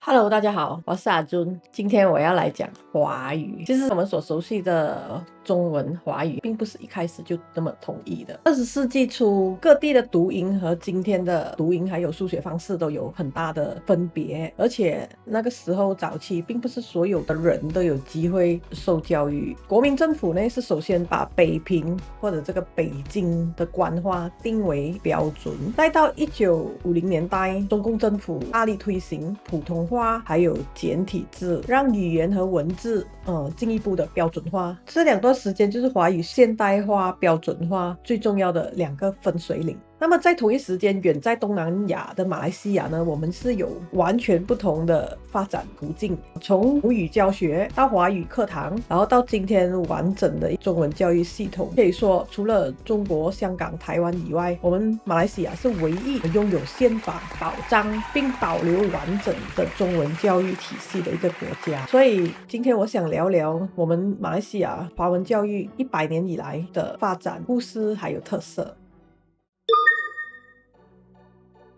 Hello，大家好，我是阿尊。今天我要来讲华语，就是我们所熟悉的中文华语，并不是一开始就那么统一的。20世纪初，各地的读音和今天的读音还有书写方式都有很大的分别，而且那个时候早期，并不是所有的人都有机会受教育。国民政府呢，是首先把北平或者这个北京的官话定为标准，再到1950年代，中共政府大力推行普通话还有简体字，让语言和文字进一步的标准化。这两段时间就是华语现代化标准化最重要的两个分水岭。那么在同一时间，远在东南亚的马来西亚呢，我们是有完全不同的发展途径，从母语教学到华语课堂，然后到今天完整的中文教育系统。可以说，除了中国、香港、台湾以外，我们马来西亚是唯一拥有宪法保障并保留完整的中文教育体系的一个国家。所以今天我想聊聊我们马来西亚华文教育100年以来的发展故事还有特色。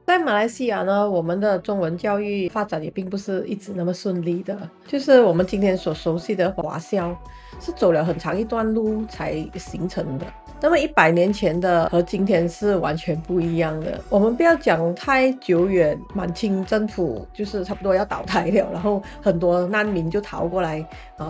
在马来西亚呢，我们的中文教育发展也并不是一直那么顺利的，就是我们今天所熟悉的华校，是走了很长一段路才形成的。那么100年前的和今天是完全不一样的。我们不要讲太久远，满清政府就是差不多要倒台了，然后很多难民就逃过来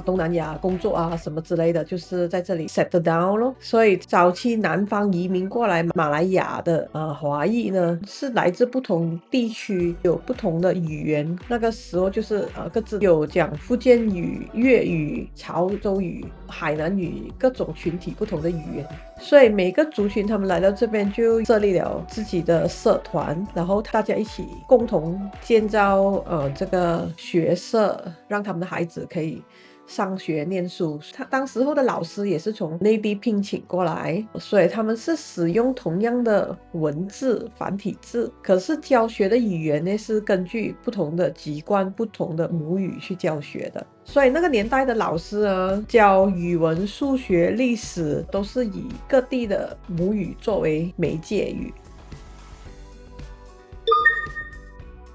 东南亚工作啊什么之类的，就是在这里 settle down 咯。所以早期南方移民过来马来亚的华裔呢，是来自不同地区，有不同的语言。那个时候就是各自有讲福建语、粤语、潮州语、海南语，各种群体不同的语言。所以每个族群他们来到这边就设立了自己的社团，然后大家一起共同建造这个学社，让他们的孩子可以上学念书。他当时候的老师也是从内地聘请过来，所以他们是使用同样的文字繁体字，可是教学的语言呢是根据不同的籍贯、不同的母语去教学的。所以那个年代的老师呢，教语文、数学、历史都是以各地的母语作为媒介语。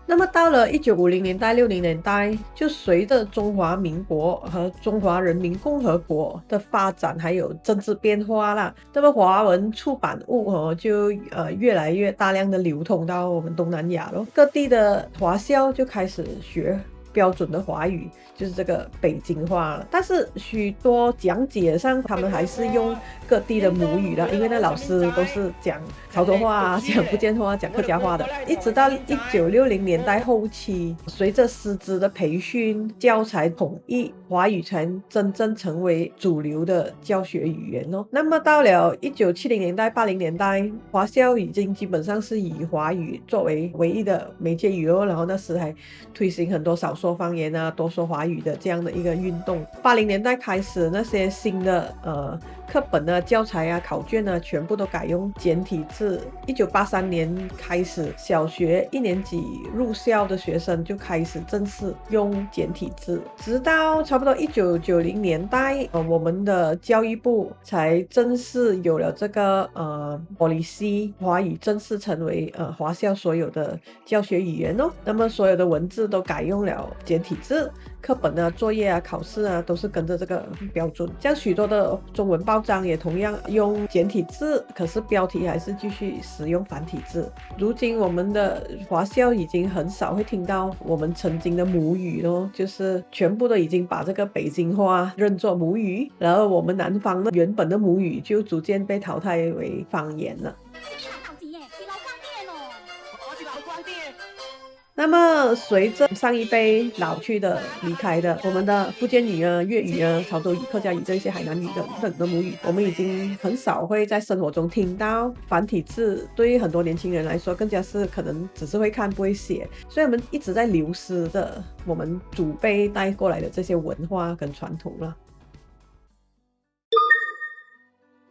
那么到了1950年代、60年代，就随着中华民国和中华人民共和国的发展，还有政治变化啦，那么华文出版物就越来越大量的流通到我们东南亚咯，各地的华校就开始学标准的华语，就是这个北京话了。但是许多讲解上，他们还是用各地的母语的，因为那老师都是讲潮州话啊、讲福建话、讲客家话的。一直到1960年代后期，随着师资的培训、教材统一，华语才真正成为主流的教学语言咯。那么到了1970年代、80年代，华校已经基本上是以华语作为唯一的媒介语咯。然后那时还推行很多少说方言啊、多说华语的这样的一个运动。80年代开始，那些新的课本啊、教材啊、考卷啊，全部都改用简体字。1983年开始，小学1年级入校的学生就开始正式用简体字，直到差不多1990年代，我们的教育部才正式有了这个policy，华语正式成为华校所有的教学语言哦。那么所有的文字都改用了简体字，课本啊、作业啊、考试啊都是跟着这个标准。像许多的中文报章也同样用简体字，可是标题还是继续使用繁体字。如今我们的华校已经很少会听到我们曾经的母语咯，就是全部都已经把这个北京话认作母语，然后我们南方的原本的母语就逐渐被淘汰为方言了。那么随着上一辈老去的离开的，我们的福建语啊、粤语啊、潮州语、客家语这些海南语的母语，我们已经很少会在生活中听到繁体字。对于很多年轻人来说，更加是可能只是会看不会写，所以我们一直在流失的我们祖辈带过来的这些文化跟传统了。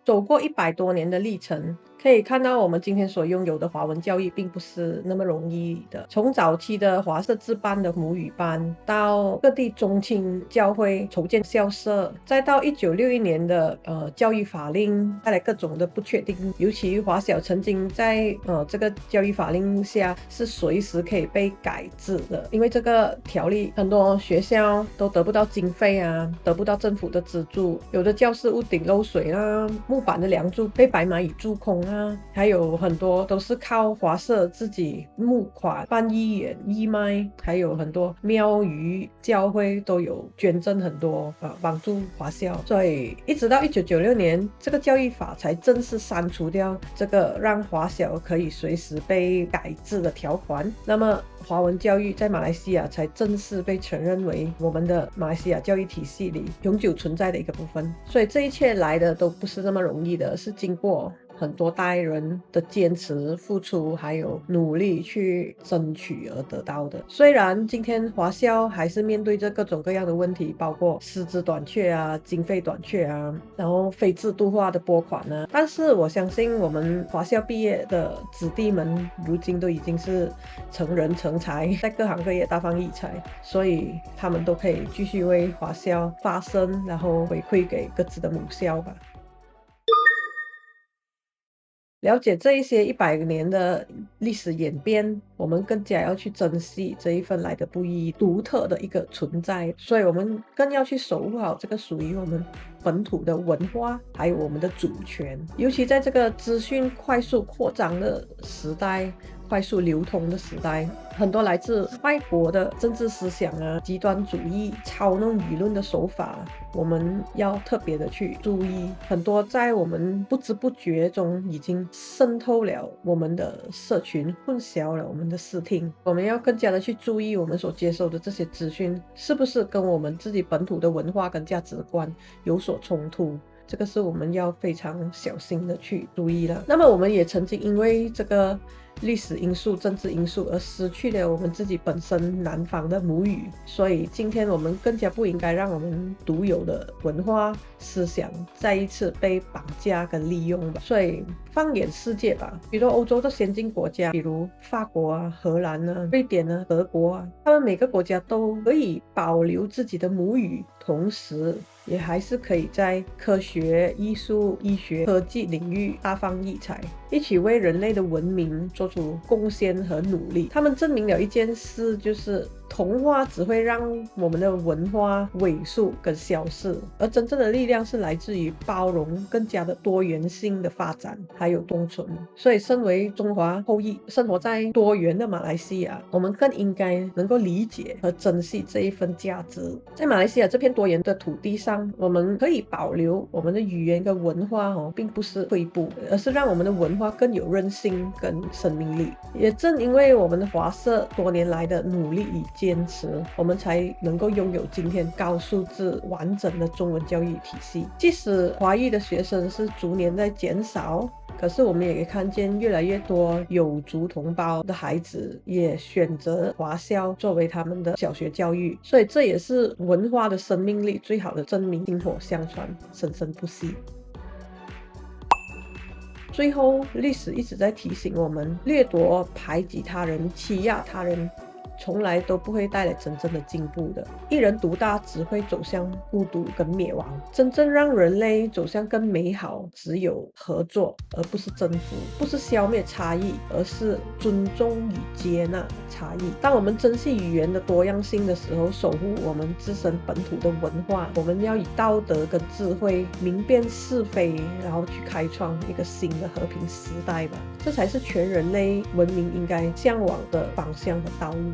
走过100多年的历程，可以看到我们今天所拥有的华文教育并不是那么容易的。从早期的华社自办的母语班，到各地宗亲教会筹建校舍，再到1961年的教育法令带来各种的不确定，尤其华小曾经在这个教育法令下是随时可以被改制的，因为这个条例很多学校都得不到经费啊，得不到政府的资助，有的教室屋顶漏水啦，木板的梁柱被白蚂蚁蛀空啊，还有很多都是靠华社自己募款办义演义卖，还有很多庙宇教会都有捐赠很多帮助华校，所以一直到1996年这个教育法才正式删除掉这个让华小可以随时被改制的条款，那么华文教育在马来西亚才正式被承认为我们的马来西亚教育体系里永久存在的一个部分。所以这一切来的都不是那么容易的，是经过很多代人的坚持付出还有努力去争取而得到的。虽然今天华校还是面对着各种各样的问题，包括师资短缺啊、经费短缺啊，然后非制度化的拨款啊，但是我相信我们华校毕业的子弟们如今都已经是成人成才，在各行各业大放异彩，所以他们都可以继续为华校发声，然后回馈给各自的母校吧。了解这一些100年的历史演变，我们更加要去珍惜这一份来的不易独特的一个存在，所以我们更要去守护好这个属于我们本土的文化，还有我们的主权。尤其在这个资讯快速扩张的时代，快速流通的时代，很多来自外国的政治思想啊、极端主义、操弄舆论的手法，我们要特别的去注意。很多在我们不知不觉中已经渗透了我们的社群，混淆了我们的视听。我们要更加的去注意我们所接受的这些资讯是不是跟我们自己本土的文化跟价值观有所冲突。这个是我们要非常小心的去注意了。那么我们也曾经因为这个历史因素、政治因素而失去了我们自己本身南方的母语，所以今天我们更加不应该让我们独有的文化思想再一次被绑架跟利用吧。所以放眼世界吧，比如欧洲的先进国家，比如法国啊、荷兰啊、瑞典啊、德国啊，他们每个国家都可以保留自己的母语，同时也还是可以在科学、艺术、医学、科技领域大放异彩，一起为人类的文明做出贡献和努力。他们证明了一件事，就是同化只会让我们的文化萎缩跟消逝，而真正的力量是来自于包容、更加的多元性的发展还有共存。所以身为中华后裔，生活在多元的马来西亚，我们更应该能够理解和珍惜这一份价值。在马来西亚这片多元的土地上，我们可以保留我们的语言跟文化并不是退步，而是让我们的文化更有韧性跟生命力。也正因为我们的华社多年来的努力与坚持，我们才能够拥有今天高素质完整的中文教育体系。即使华裔的学生是逐年在减少，可是我们也可以看见越来越多有族同胞的孩子也选择华校作为他们的小学教育，所以这也是文化的生命力最好的证明，薪火相传，生生不息。最后，历史一直在提醒我们，掠夺、排挤他人、欺压他人，从来都不会带来真正的进步的。一人独大只会走向孤独跟灭亡。真正让人类走向更美好，只有合作，而不是征服；不是消灭差异，而是尊重与接纳差异。当我们珍惜语言的多样性的时候，守护我们自身本土的文化，我们要以道德跟智慧明辨是非，然后去开创一个新的和平时代吧。这才是全人类文明应该向往的方向和道路。